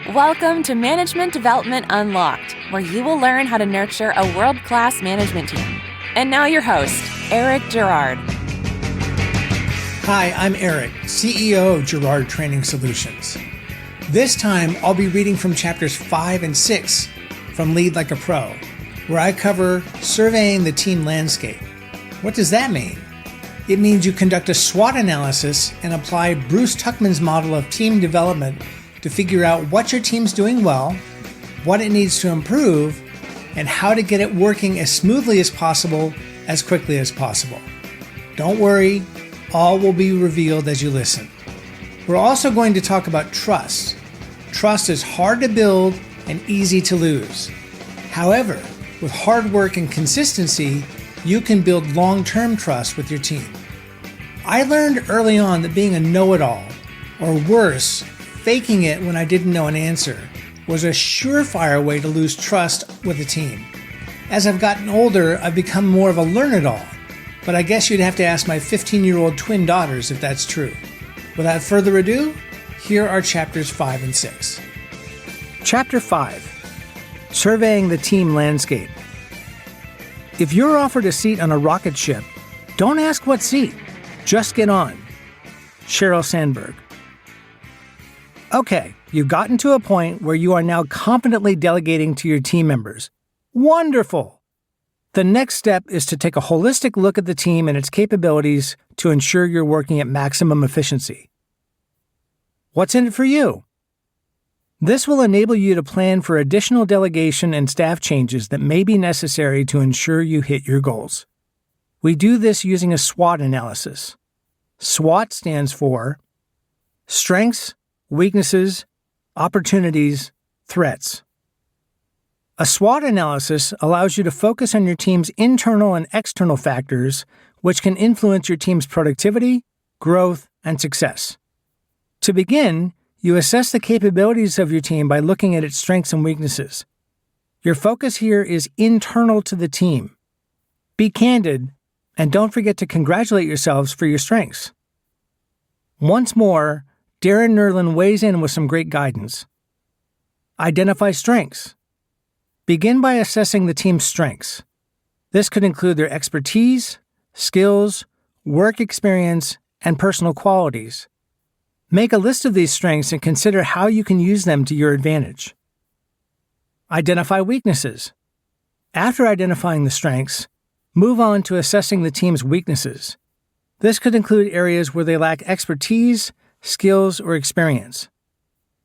Welcome to Management Development Unlocked, where you will learn how to nurture a world-class management team. And now your host, Eric Girard. Hi, I'm Eric, CEO of Girard Training Solutions. This time, I'll be reading from chapters 5 and 6 from Lead Like a Pro, where I cover surveying the team landscape. What does that mean? It means you conduct a SWOT analysis and apply Bruce Tuckman's model of team development to figure out what your team's doing well, what it needs to improve, and how to get it working as smoothly as possible, as quickly as possible. Don't worry, all will be revealed as you listen. We're also going to talk about trust. Trust is hard to build and easy to lose. However, with hard work and consistency, you can build long-term trust with your team. I learned early on that being a know-it-all, or worse, faking it when I didn't know an answer, was a surefire way to lose trust with a team. As I've gotten older, I've become more of a learn-it-all, but I guess you'd have to ask my 15-year-old twin daughters if that's true. Without further ado, here are chapters 5 and 6. Chapter 5, Surveying the Team Landscape. If you're offered a seat on a rocket ship, don't ask what seat, just get on. Sheryl Sandberg. Okay, you've gotten to a point where you are now confidently delegating to your team members. Wonderful! The next step is to take a holistic look at the team and its capabilities to ensure you're working at maximum efficiency. What's in it for you? This will enable you to plan for additional delegation and staff changes that may be necessary to ensure you hit your goals. We do this using a SWOT analysis. SWOT stands for Strengths, Weaknesses, Opportunities, Threats. A SWOT analysis allows you to focus on your team's internal and external factors, which can influence your team's productivity, growth, and success. To begin, you assess the capabilities of your team by looking at its strengths and weaknesses. Your focus here is internal to the team. Be candid, and don't forget to congratulate yourselves for your strengths. Once more, Darren Nerlin weighs in with some great guidance. Identify strengths. Begin by assessing the team's strengths. This could include their expertise, skills, work experience, and personal qualities. Make a list of these strengths and consider how you can use them to your advantage. Identify weaknesses. After identifying the strengths, move on to assessing the team's weaknesses. This could include areas where they lack expertise, skills, or experience.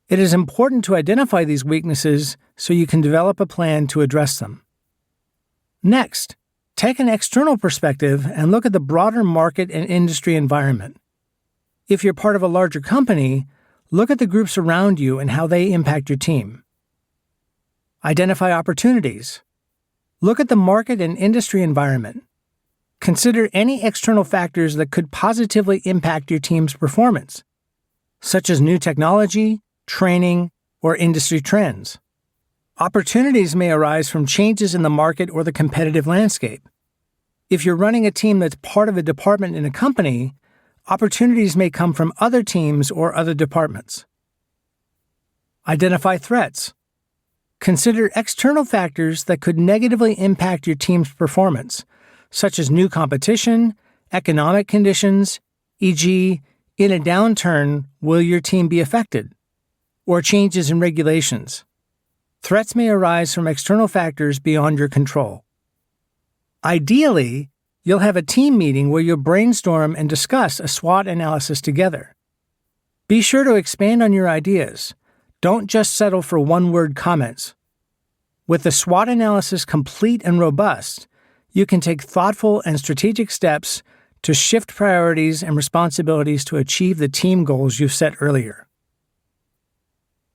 It is important to identify these weaknesses so you can develop a plan to address them. Next, take an external perspective and look at the broader market and industry environment. If you're part of a larger company, look at the groups around you and how they impact your team. Identify opportunities. Look at the market and industry environment. Consider any external factors that could positively impact your team's performance, such as new technology, training, or industry trends. Opportunities may arise from changes in the market or the competitive landscape. If you're running a team that's part of a department in a company, opportunities may come from other teams or other departments. Identify threats. Consider external factors that could negatively impact your team's performance, such as new competition, economic conditions, e.g., in a downturn, will your team be affected? Or changes in regulations. Threats may arise from external factors beyond your control. Ideally, you'll have a team meeting where you'll brainstorm and discuss a SWOT analysis together. Be sure to expand on your ideas. Don't just settle for one-word comments. With the SWOT analysis complete and robust, you can take thoughtful and strategic steps to shift priorities and responsibilities to achieve the team goals you've set earlier.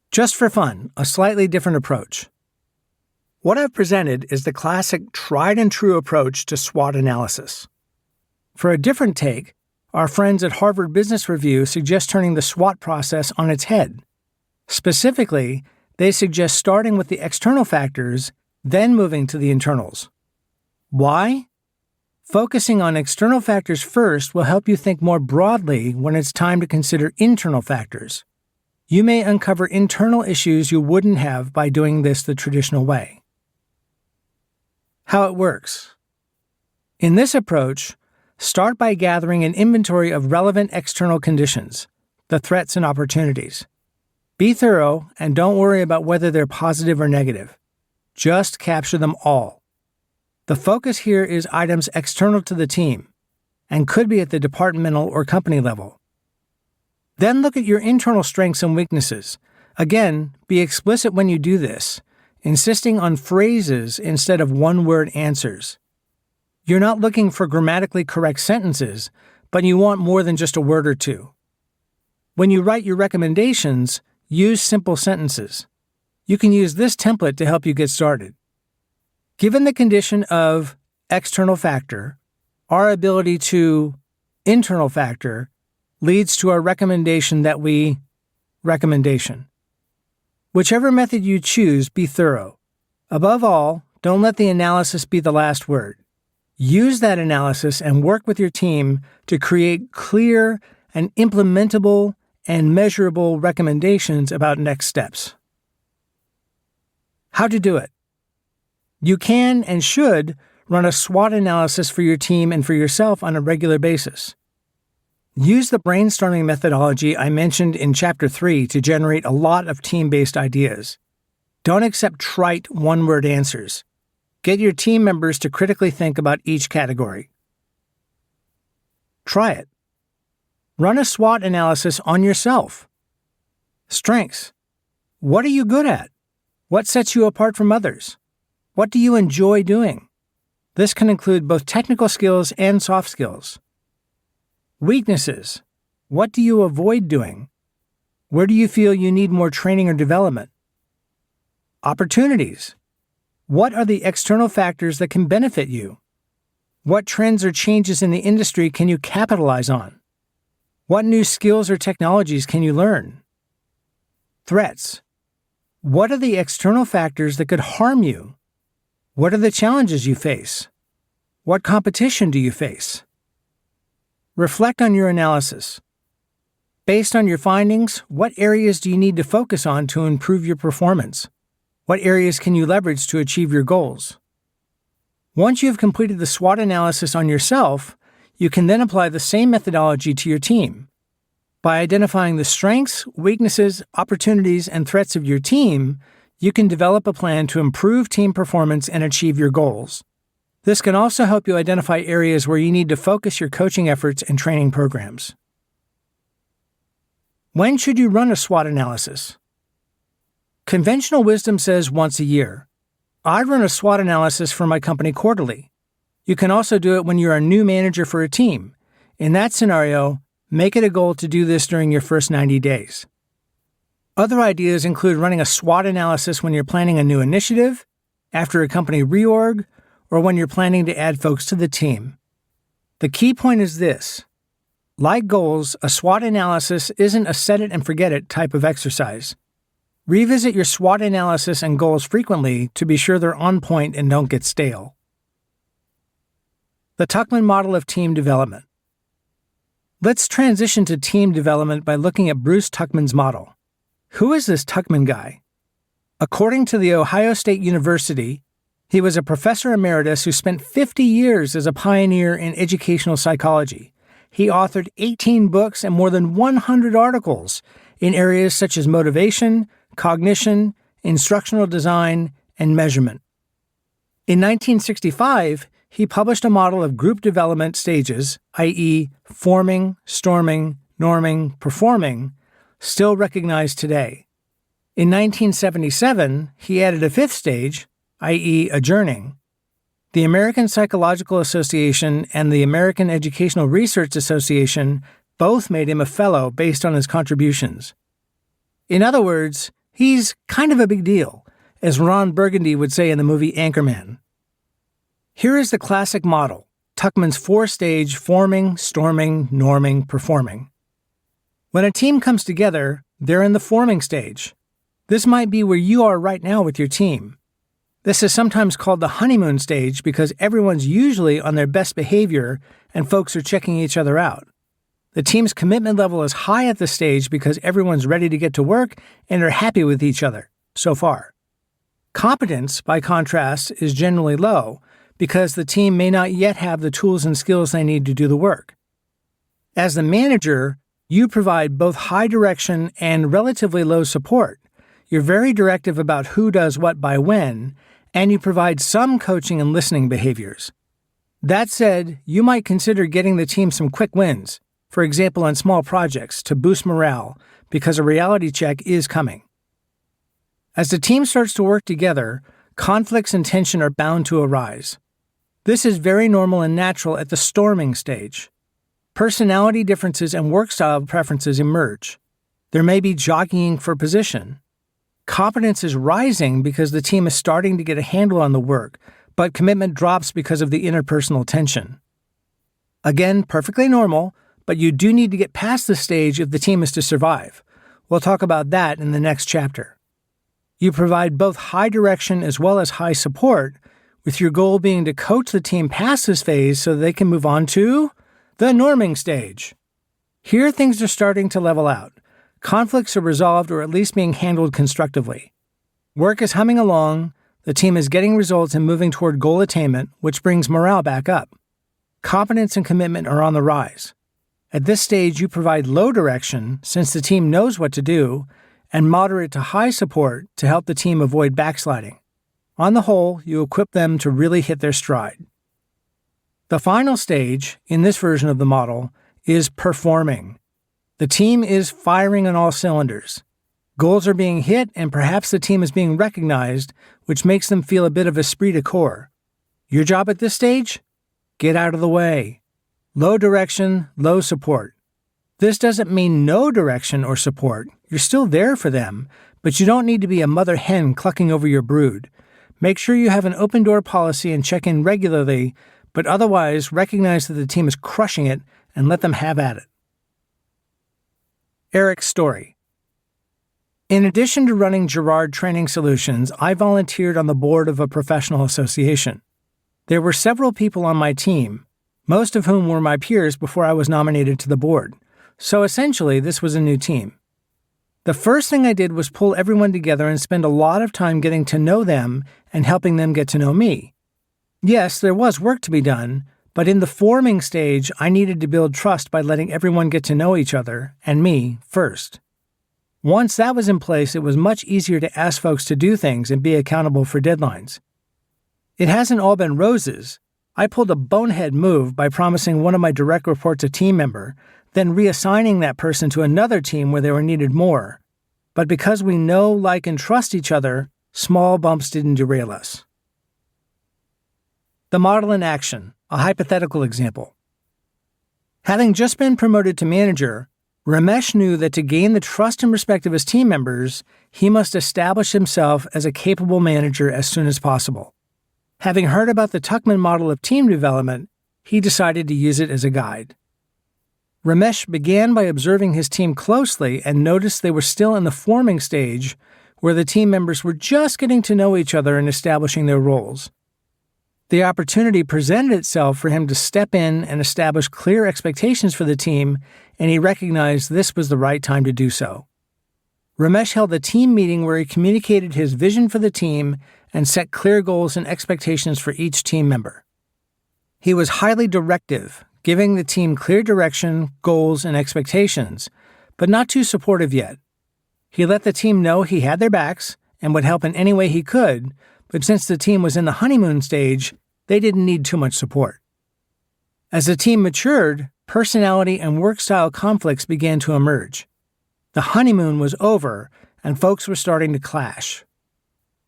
Just for fun, a slightly different approach. What I've presented is the classic tried-and-true approach to SWOT analysis. For a different take, our friends at Harvard Business Review suggest turning the SWOT process on its head. Specifically, they suggest starting with the external factors, then moving to the internals. Why? Focusing on external factors first will help you think more broadly when it's time to consider internal factors. you may uncover internal issues you wouldn't have by doing this the traditional way. How it works. In this approach, start by gathering an inventory of relevant external conditions, the threats and opportunities. Be thorough and don't worry about whether they're positive or negative. Just capture them all. The focus here is items external to the team and could be at the departmental or company level. Then look at your internal strengths and weaknesses. Again, be explicit when you do this, insisting on phrases instead of one-word answers. You're not looking for grammatically correct sentences, but you want more than just a word or two. When you write your recommendations, use simple sentences. You can use this template to help you get started. Given the condition of external factor, our ability to internal factor leads to our recommendation. Whichever method you choose, be thorough. Above all, don't let the analysis be the last word. Use that analysis and work with your team to create clear and implementable and measurable recommendations about next steps. How to do it. You can and should run a SWOT analysis for your team and for yourself on a regular basis. Use the brainstorming methodology I mentioned in Chapter 3 to generate a lot of team-based ideas. Don't accept trite one-word answers. Get your team members to critically think about each category. Try it. Run a SWOT analysis on yourself. Strengths. What are you good at? What sets you apart from others? What do you enjoy doing? This can include both technical skills and soft skills. Weaknesses. What do you avoid doing? Where do you feel you need more training or development? Opportunities. What are the external factors that can benefit you? What trends or changes in the industry can you capitalize on? What new skills or technologies can you learn? Threats. What are the external factors that could harm you? What are the challenges you face? What competition do you face? Reflect on your analysis. Based on your findings, what areas do you need to focus on to improve your performance? What areas can you leverage to achieve your goals? Once you have completed the SWOT analysis on yourself, you can then apply the same methodology to your team. By identifying the strengths, weaknesses, opportunities, and threats of your team, you can develop a plan to improve team performance and achieve your goals. This can also help you identify areas where you need to focus your coaching efforts and training programs. When should you run a SWOT analysis? Conventional wisdom says once a year. I run a SWOT analysis for my company quarterly. You can also do it when you're a new manager for a team. In that scenario, make it a goal to do this during your first 90 days. Other ideas include running a SWOT analysis when you're planning a new initiative, after a company reorg, or when you're planning to add folks to the team. The key point is this. Like goals, a SWOT analysis isn't a set it and forget it type of exercise. Revisit your SWOT analysis and goals frequently to be sure they're on point and don't get stale. The Tuckman model of team development. Let's transition to team development by looking at Bruce Tuckman's model. Who is this Tuckman guy? According to The Ohio State University, he was a professor emeritus who spent 50 years as a pioneer in educational psychology. He authored 18 books and more than 100 articles in areas such as motivation, cognition, instructional design, and measurement. In 1965, he published a model of group development stages, i.e., forming, storming, norming, performing, still recognized today. In 1977, he added a fifth stage, i.e., adjourning. The American Psychological Association and the American Educational Research Association both made him a fellow based on his contributions. In other words, he's kind of a big deal, as Ron Burgundy would say in the movie Anchorman. Here is the classic model, Tuckman's four-stage forming, storming, norming, performing. When a team comes together, they're in the forming stage. This might be where you are right now with your team. This is sometimes called the honeymoon stage because everyone's usually on their best behavior and folks are checking each other out. The team's commitment level is high at this stage because everyone's ready to get to work and are happy with each other so far. Competence, by contrast, is generally low because the team may not yet have the tools and skills they need to do the work. As the manager, you provide both high direction and relatively low support. You're very directive about who does what by when, and you provide some coaching and listening behaviors. That said, you might consider getting the team some quick wins, for example on small projects, to boost morale, because a reality check is coming. As the team starts to work together, conflicts and tension are bound to arise. This is very normal and natural at the storming stage. Personality differences and work style preferences emerge. There may be jockeying for position. Competence is rising because the team is starting to get a handle on the work, but commitment drops because of the interpersonal tension. Again, perfectly normal, but you do need to get past this stage if the team is to survive. We'll talk about that in the next chapter. You provide both high direction as well as high support, with your goal being to coach the team past this phase so they can move on to the norming stage. Here things are starting to level out. Conflicts are resolved or at least being handled constructively. Work is humming along, the team is getting results and moving toward goal attainment, which brings morale back up. Competence and commitment are on the rise. At this stage, you provide low direction, since the team knows what to do, and moderate to high support to help the team avoid backsliding. On the whole, you equip them to really hit their stride. The final stage, in this version of the model, is performing. The team is firing on all cylinders. Goals are being hit, and perhaps the team is being recognized, which makes them feel a bit of esprit de corps. Your job at this stage? Get out of the way. Low direction, low support. This doesn't mean no direction or support. You're still there for them, but you don't need to be a mother hen clucking over your brood. Make sure you have an open door policy and check in regularly, but otherwise recognize that the team is crushing it and let them have at it. Eric's story. In addition to running Girard Training Solutions, I volunteered on the board of a professional association. There were several people on my team, most of whom were my peers before I was nominated to the board. So essentially, this was a new team. The first thing I did was pull everyone together and spend a lot of time getting to know them and helping them get to know me. Yes, there was work to be done, but in the forming stage, I needed to build trust by letting everyone get to know each other, and me, first. Once that was in place, it was much easier to ask folks to do things and be accountable for deadlines. It hasn't all been roses. I pulled a bonehead move by promising one of my direct reports a team member, then reassigning that person to another team where they were needed more. But because we know, like, and trust each other, small bumps didn't derail us. The model in action, a hypothetical example. Having just been promoted to manager, Ramesh knew that to gain the trust and respect of his team members, he must establish himself as a capable manager as soon as possible. Having heard about the Tuckman model of team development, he decided to use it as a guide. Ramesh began by observing his team closely and noticed they were still in the forming stage, where the team members were just getting to know each other and establishing their roles. The opportunity presented itself for him to step in and establish clear expectations for the team, and he recognized this was the right time to do so. Ramesh held a team meeting where he communicated his vision for the team and set clear goals and expectations for each team member. He was highly directive, giving the team clear direction, goals, and expectations, but not too supportive yet. He let the team know he had their backs and would help in any way he could, but since the team was in the honeymoon stage, they didn't need too much support. As the team matured, personality and work style conflicts began to emerge. The honeymoon was over, and folks were starting to clash.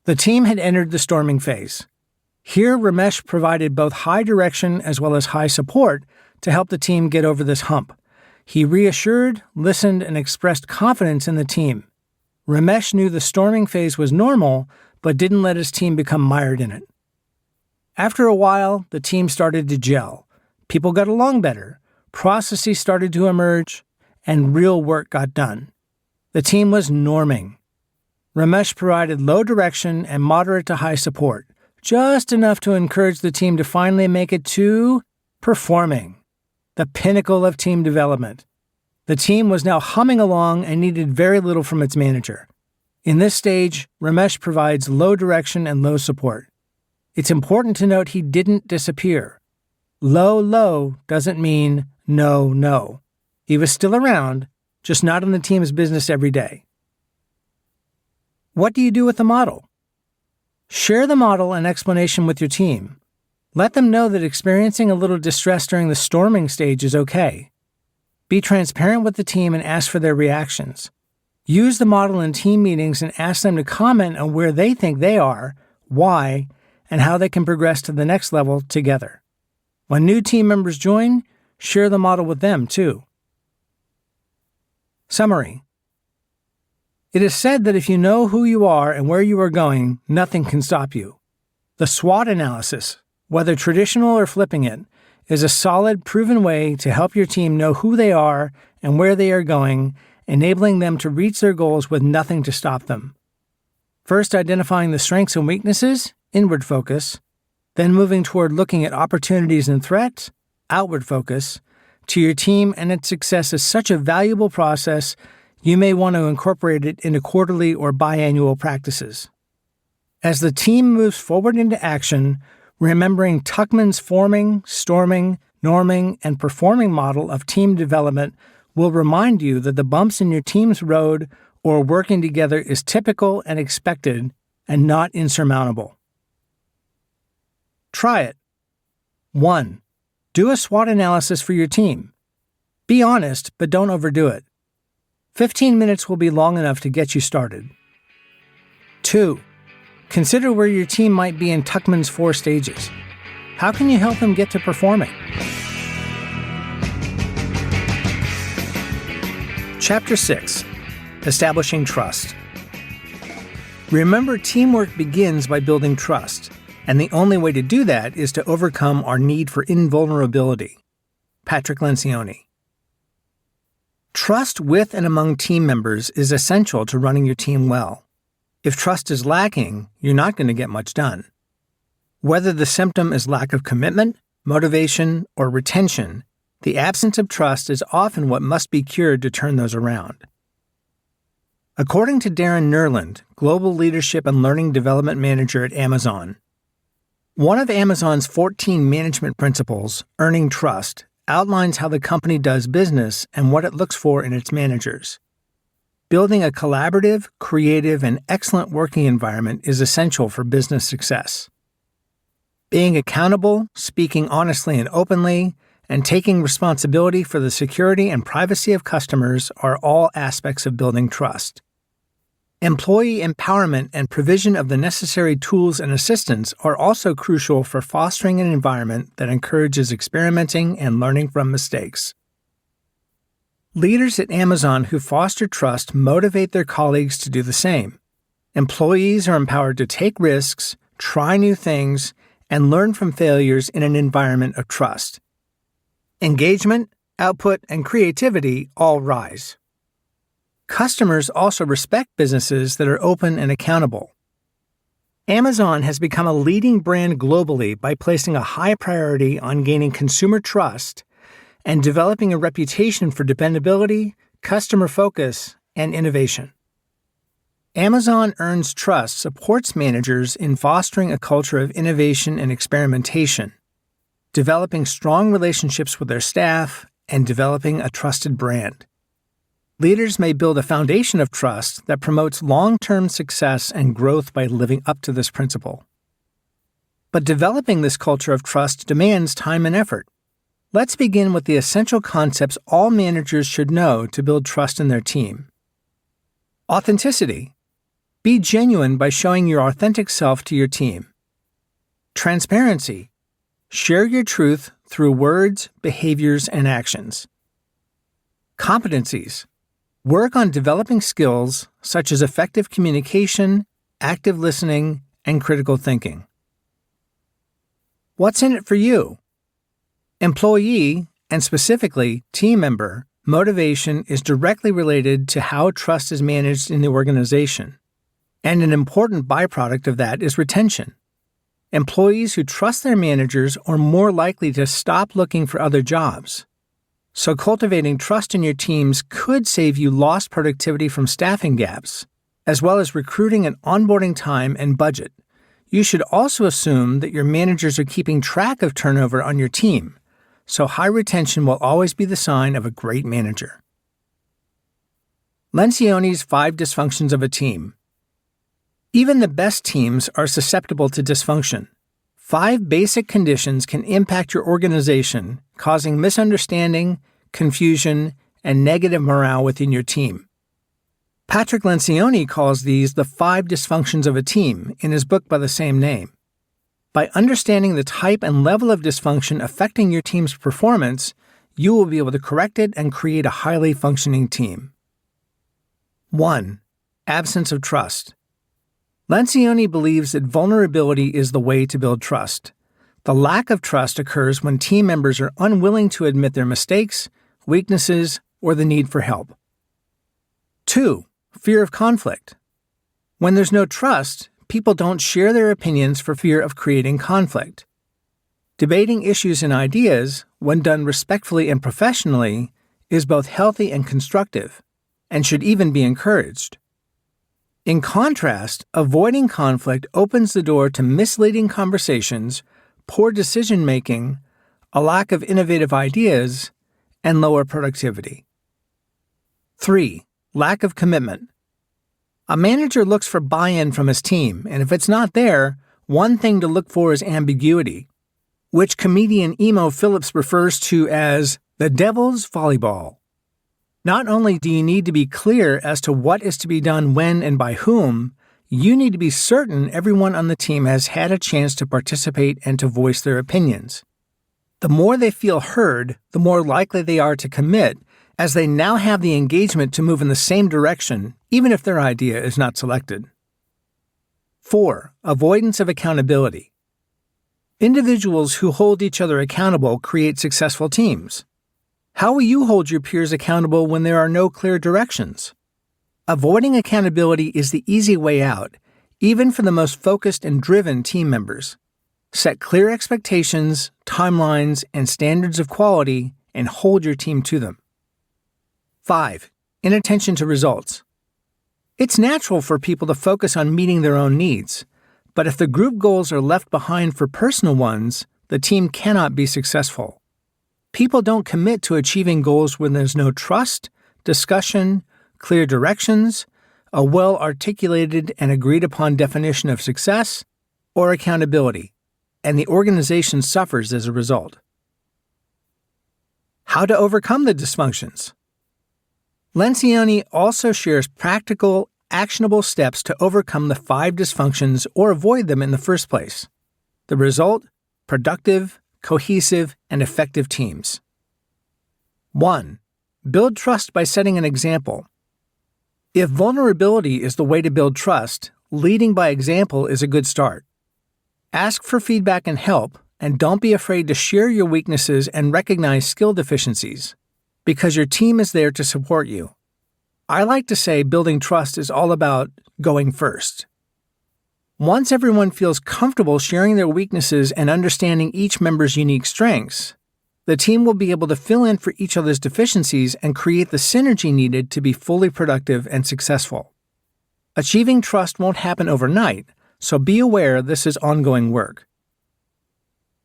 The team had entered the storming phase. Here, Ramesh provided both high direction as well as high support to help the team get over this hump. He reassured, listened, and expressed confidence in the team. Ramesh knew the storming phase was normal, but didn't let his team become mired in it. After a while, the team started to gel. People got along better, processes started to emerge, and real work got done. The team was norming. Ramesh provided low direction and moderate to high support, just enough to encourage the team to finally make it to performing, the pinnacle of team development. The team was now humming along and needed very little from its manager. In this stage, Ramesh provides low direction and low support. It's important to note he didn't disappear. Low doesn't mean no. He was still around, just not in the team's business every day. What do you do with the model? Share the model and explanation with your team. Let them know that experiencing a little distress during the storming stage is okay. Be transparent with the team and ask for their reactions. Use the model in team meetings and ask them to comment on where they think they are, why, and how they can progress to the next level together. When new team members join, share the model with them too. Summary. It is said that if you know who you are and where you are going, nothing can stop you. The SWOT analysis, whether traditional or flipping it, is a solid, proven way to help your team know who they are and where they are going, enabling them to reach their goals with nothing to stop them. First, identifying the strengths and weaknesses, inward focus, then moving toward looking at opportunities and threats, outward focus, to your team and its success is such a valuable process, you may want to incorporate it into quarterly or biannual practices. As the team moves forward into action, remembering Tuckman's forming, storming, norming, and performing model of team development will remind you that the bumps in your team's road or working together is typical and expected and not insurmountable. Try it. 1. Do a SWOT analysis for your team. Be honest, but don't overdo it. 15 minutes will be long enough to get you started. 2. Consider where your team might be in Tuckman's 4 stages. How can you help them get to performing? Chapter 6. Establishing Trust. Remember, teamwork begins by building trust, and the only way to do that is to overcome our need for invulnerability. Patrick Lencioni. Trust with and among team members is essential to running your team well. If trust is lacking, you're not going to get much done. Whether the symptom is lack of commitment, motivation, or retention, the absence of trust is often what must be cured to turn those around. According to Darren Nerland, Global Leadership and Learning Development Manager at Amazon, one of Amazon's 14 management principles, earning trust, outlines how the company does business and what it looks for in its managers. Building a collaborative, creative, and excellent working environment is essential for business success. Being accountable, speaking honestly and openly, and taking responsibility for the security and privacy of customers are all aspects of building trust. Employee empowerment and provision of the necessary tools and assistance are also crucial for fostering an environment that encourages experimenting and learning from mistakes. Leaders at Amazon who foster trust motivate their colleagues to do the same. Employees are empowered to take risks, try new things, and learn from failures in an environment of trust. Engagement, output, and creativity all rise. Customers also respect businesses that are open and accountable. Amazon has become a leading brand globally by placing a high priority on gaining consumer trust and developing a reputation for dependability, customer focus, and innovation. Amazon Earns Trust supports managers in fostering a culture of innovation and experimentation, developing strong relationships with their staff, and developing a trusted brand. Leaders may build a foundation of trust that promotes long-term success and growth by living up to this principle. But developing this culture of trust demands time and effort. Let's begin with the essential concepts all managers should know to build trust in their team. Authenticity. Be genuine by showing your authentic self to your team. Transparency. Share your truth through words, behaviors, and actions. Competencies. Work on developing skills such as effective communication, active listening, and critical thinking. What's in it for you? Employee, and specifically team member, motivation is directly related to how trust is managed in the organization, and an important byproduct of that is retention. Employees who trust their managers are more likely to stop looking for other jobs. So cultivating trust in your teams could save you lost productivity from staffing gaps, as well as recruiting and onboarding time and budget. You should also assume that your managers are keeping track of turnover on your team, so high retention will always be the sign of a great manager. Lencioni's 5 dysfunctions of a team. Even the best teams are susceptible to dysfunction. 5 basic conditions can impact your organization, causing misunderstanding, confusion, and negative morale within your team. Patrick Lencioni calls these the 5 dysfunctions of a team in his book by the same name. By understanding the type and level of dysfunction affecting your team's performance, you will be able to correct it and create a highly functioning team. 1. Absence of trust. Lencioni believes that vulnerability is the way to build trust. The lack of trust occurs when team members are unwilling to admit their mistakes, weaknesses, or the need for help. 2. Fear of conflict. When there's no trust, people don't share their opinions for fear of creating conflict. Debating issues and ideas, when done respectfully and professionally, is both healthy and constructive, and should even be encouraged. In contrast, avoiding conflict opens the door to misleading conversations, poor decision-making, a lack of innovative ideas, and lower productivity. 3. Lack of commitment. A manager looks for buy-in from his team, and if it's not there, one thing to look for is ambiguity, which comedian Emo Phillips refers to as the devil's volleyball. Not only do you need to be clear as to what is to be done when and by whom, you need to be certain everyone on the team has had a chance to participate and to voice their opinions. The more they feel heard, the more likely they are to commit, as they now have the engagement to move in the same direction, even if their idea is not selected. 4. Avoidance of accountability. Individuals who hold each other accountable create successful teams. How will you hold your peers accountable when there are no clear directions? Avoiding accountability is the easy way out, even for the most focused and driven team members. Set clear expectations, timelines, and standards of quality, and hold your team to them. 5. Inattention to results. It's natural for people to focus on meeting their own needs, but if the group goals are left behind for personal ones, the team cannot be successful. People don't commit to achieving goals when there's no trust, discussion, clear directions, a well-articulated and agreed-upon definition of success, or accountability, and the organization suffers as a result. How to overcome the dysfunctions. Lencioni also shares practical, actionable steps to overcome the 5 dysfunctions or avoid them in the first place. The result? Productive, cohesive, and effective teams. 1. Build trust by setting an example. If vulnerability is the way to build trust, leading by example is a good start. Ask for feedback and help, and don't be afraid to share your weaknesses and recognize skill deficiencies, because your team is there to support you. I like to say building trust is all about going first. Once everyone feels comfortable sharing their weaknesses and understanding each member's unique strengths, the team will be able to fill in for each other's deficiencies and create the synergy needed to be fully productive and successful. Achieving trust won't happen overnight, so be aware this is ongoing work.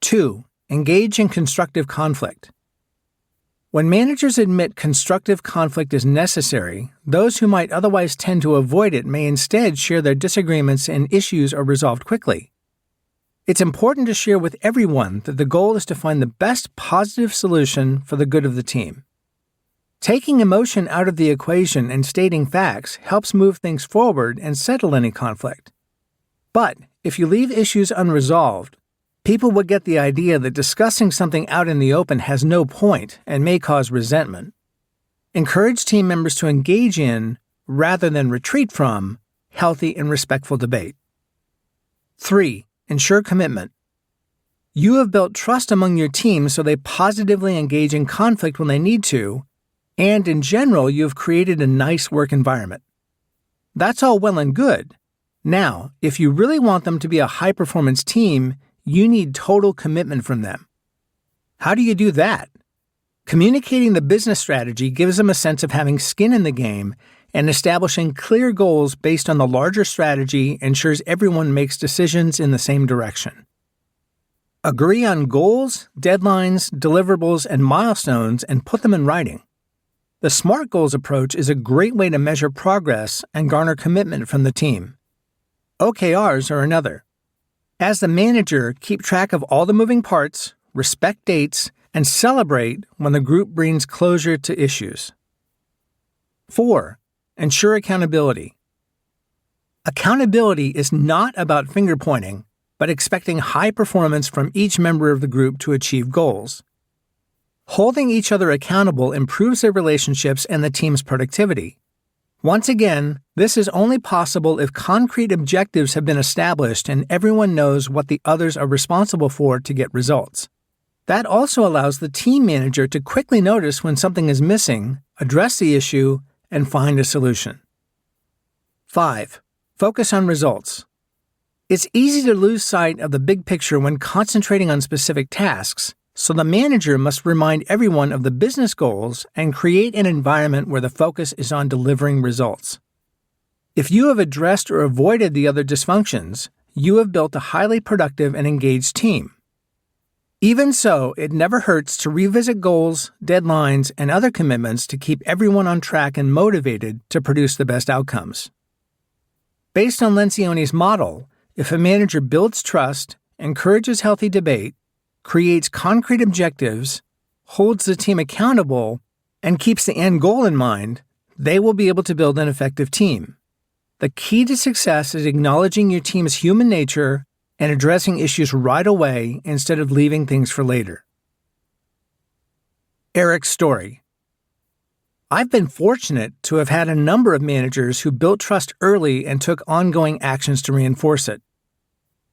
2. Engage in constructive conflict. When managers admit constructive conflict is necessary, those who might otherwise tend to avoid it may instead share their disagreements and issues are resolved quickly. It's important to share with everyone that the goal is to find the best positive solution for the good of the team. Taking emotion out of the equation and stating facts helps move things forward and settle any conflict. But if you leave issues unresolved, people would get the idea that discussing something out in the open has no point and may cause resentment. Encourage team members to engage in, rather than retreat from, healthy and respectful debate. 3. Ensure commitment. You have built trust among your team so they positively engage in conflict when they need to, and in general, you have created a nice work environment. That's all well and good. Now, if you really want them to be a high-performance team, you need total commitment from them. How do you do that? Communicating the business strategy gives them a sense of having skin in the game, and establishing clear goals based on the larger strategy ensures everyone makes decisions in the same direction. Agree on goals, deadlines, deliverables, and milestones and put them in writing. The SMART goals approach is a great way to measure progress and garner commitment from the team. OKRs are another. As the manager, keep track of all the moving parts, respect dates, and celebrate when the group brings closure to issues. 4. Ensure accountability. Accountability is not about finger-pointing, but expecting high performance from each member of the group to achieve goals. Holding each other accountable improves their relationships and the team's productivity. Once again, this is only possible if concrete objectives have been established and everyone knows what the others are responsible for to get results. That also allows the team manager to quickly notice when something is missing, address the issue, and find a solution. 5. Focus on results. It's easy to lose sight of the big picture when concentrating on specific tasks, so the manager must remind everyone of the business goals and create an environment where the focus is on delivering results. If you have addressed or avoided the other dysfunctions, you have built a highly productive and engaged team. Even so, it never hurts to revisit goals, deadlines, and other commitments to keep everyone on track and motivated to produce the best outcomes. Based on Lencioni's model, if a manager builds trust, encourages healthy debate, creates concrete objectives, holds the team accountable, and keeps the end goal in mind, they will be able to build an effective team. The key to success is acknowledging your team's human nature and addressing issues right away instead of leaving things for later. Eric's story. I've been fortunate to have had a number of managers who built trust early and took ongoing actions to reinforce it.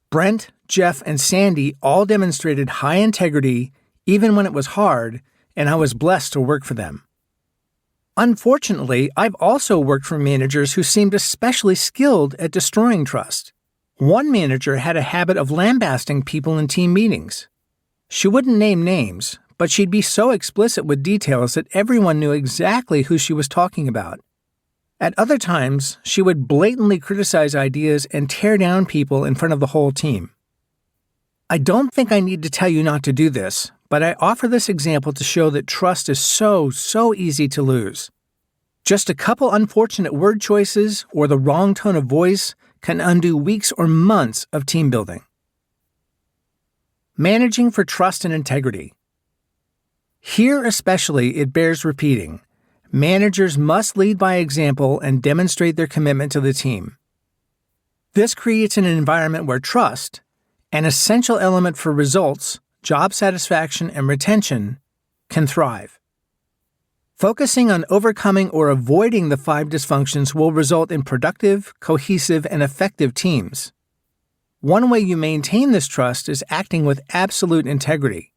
Brent, Jeff, and Sandy all demonstrated high integrity even when it was hard, and I was blessed to work for them. Unfortunately, I've also worked for managers who seemed especially skilled at destroying trust. One manager had a habit of lambasting people in team meetings. She wouldn't name names, but she'd be so explicit with details that everyone knew exactly who she was talking about. At other times, she would blatantly criticize ideas and tear down people in front of the whole team. I don't think I need to tell you not to do this, but I offer this example to show that trust is so easy to lose. Just a couple unfortunate word choices or the wrong tone of voice can undo weeks or months of team building. Managing for trust and integrity. Here especially, it bears repeating. Managers must lead by example and demonstrate their commitment to the team. This creates an environment where trust, an essential element for results, job satisfaction, and retention, can thrive. Focusing on overcoming or avoiding the 5 dysfunctions will result in productive, cohesive, and effective teams. One way you maintain this trust is acting with absolute integrity.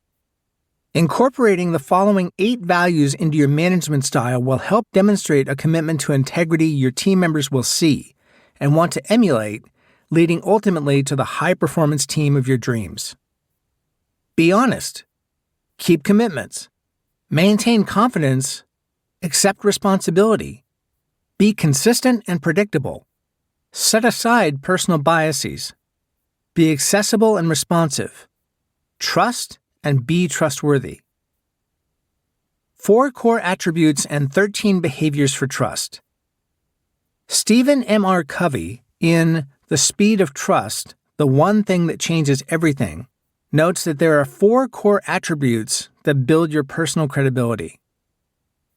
Incorporating the following 8 values into your management style will help demonstrate a commitment to integrity your team members will see and want to emulate, leading ultimately to the high-performance team of your dreams. Be honest. Keep commitments. Maintain confidence. Accept responsibility. Be consistent and predictable. Set aside personal biases. Be accessible and responsive. Trust and be trustworthy. 4 core attributes and 13 behaviors for trust. Stephen M.R. Covey, in The Speed of Trust, The One Thing That Changes Everything, notes that there are 4 core attributes that build your personal credibility.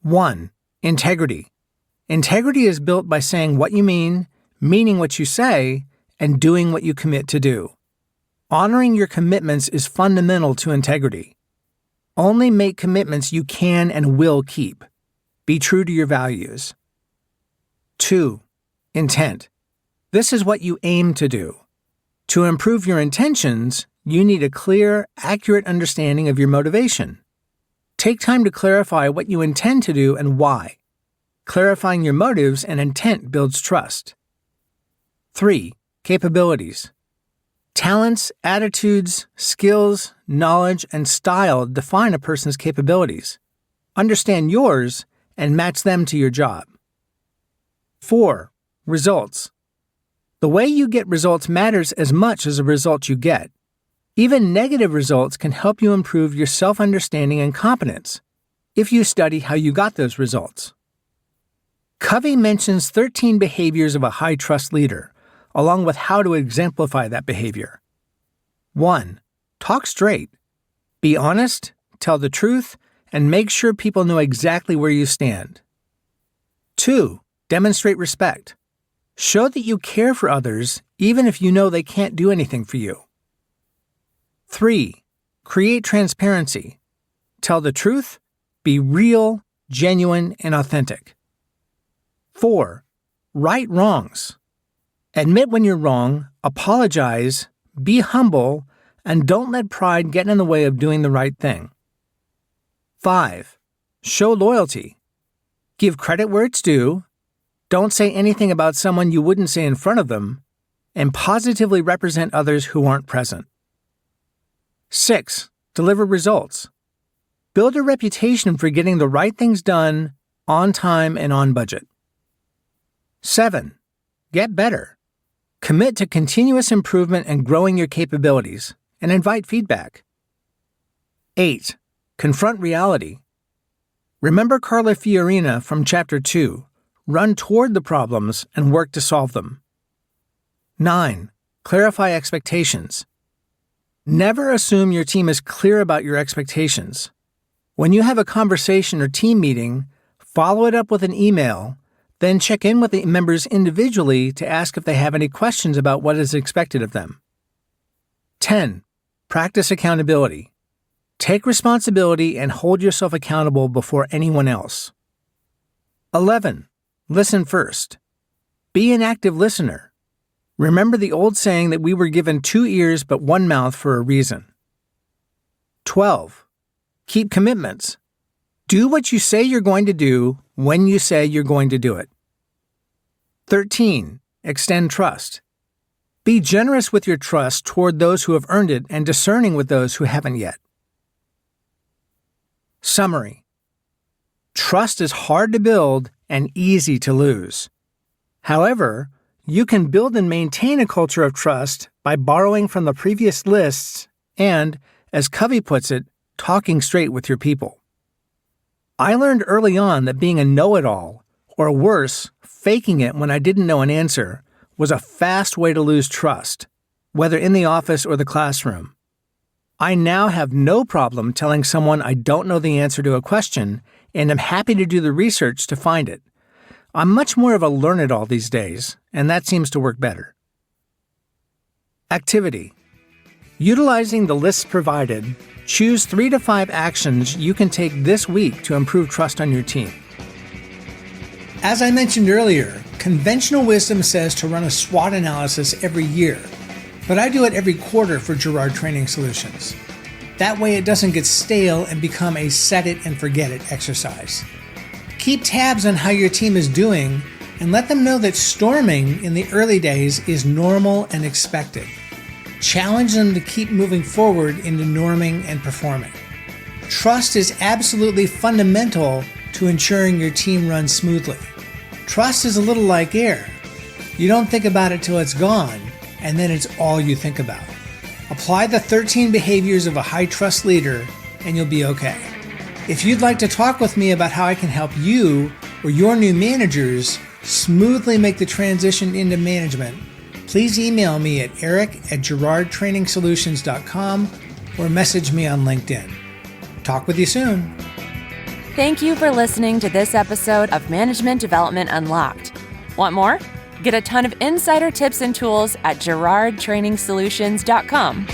1. Integrity. Integrity is built by saying what you mean, meaning what you say, and doing what you commit to do. Honoring your commitments is fundamental to integrity. Only make commitments you can and will keep. Be true to your values. 2. Intent. This is what you aim to do. To improve your intentions, you need a clear, accurate understanding of your motivation. Take time to clarify what you intend to do and why. Clarifying your motives and intent builds trust. 3. Capabilities. Talents, attitudes, skills, knowledge, and style define a person's capabilities. understand yours, and match them to your job. 4. Results. The way you get results matters as much as the results you get. Even negative results can help you improve your self-understanding and competence if you study how you got those results. Covey mentions 13 behaviors of a high-trust leader, along with how to exemplify that behavior. 1. Talk straight. Be honest, tell the truth, and make sure people know exactly where you stand. 2. Demonstrate respect. Show that you care for others, even if you know they can't do anything for you. 3. Create transparency. Tell the truth, be real, genuine, and authentic. 4. Right wrongs. Admit when you're wrong, apologize, be humble, and don't let pride get in the way of doing the right thing. 5. Show loyalty. Give credit where it's due, don't say anything about someone you wouldn't say in front of them, and positively represent others who aren't present. 6. Deliver results. Build a reputation for getting the right things done, on time and on budget. 7. Get better. Commit to continuous improvement and growing your capabilities, and invite feedback. 8. Confront reality. Remember Carla Fiorina from Chapter 2. Run toward the problems and work to solve them. 9. Clarify expectations. Never assume your team is clear about your expectations. When you have a conversation or team meeting, follow it up with an email, then check in with the members individually to ask if they have any questions about what is expected of them. 10. Practice accountability. Take responsibility and hold yourself accountable before anyone else. 11. Listen first. Be an active listener. Remember the old saying that we were given 2 ears but 1 mouth for a reason. 12. Keep commitments. Do what you say you're going to do when you say you're going to do it. 13. Extend trust. Be generous with your trust toward those who have earned it and discerning with those who haven't yet. Summary. Trust is hard to build and easy to lose. However, you can build and maintain a culture of trust by borrowing from the previous lists and, as Covey puts it, talking straight with your people. I learned early on that being a know-it-all, or worse, faking it when I didn't know an answer, was a fast way to lose trust, whether in the office or the classroom. I now have no problem telling someone I don't know the answer to a question and am happy to do the research to find it. I'm much more of a learn-it-all these days, and that seems to work better. Activity. Utilizing the lists provided, choose 3 to 5 actions you can take this week to improve trust on your team. As I mentioned earlier, conventional wisdom says to run a SWOT analysis every year, but I do it every quarter for Gerard Training Solutions. That way it doesn't get stale and become a set-it-and-forget-it exercise. Keep tabs on how your team is doing and let them know that storming in the early days is normal and expected. Challenge them to keep moving forward into norming and performing. Trust is absolutely fundamental to ensuring your team runs smoothly. Trust is a little like air. You don't think about it till it's gone, and then it's all you think about. Apply the 13 behaviors of a high-trust leader, and you'll be okay. If you'd like to talk with me about how I can help you or your new managers smoothly make the transition into management, please email me at eric@gerardtrainingsolutions.com or message me on LinkedIn. Talk with you soon. Thank you for listening to this episode of Management Development Unlocked. Want more? Get a ton of insider tips and tools at gerardtrainingsolutions.com.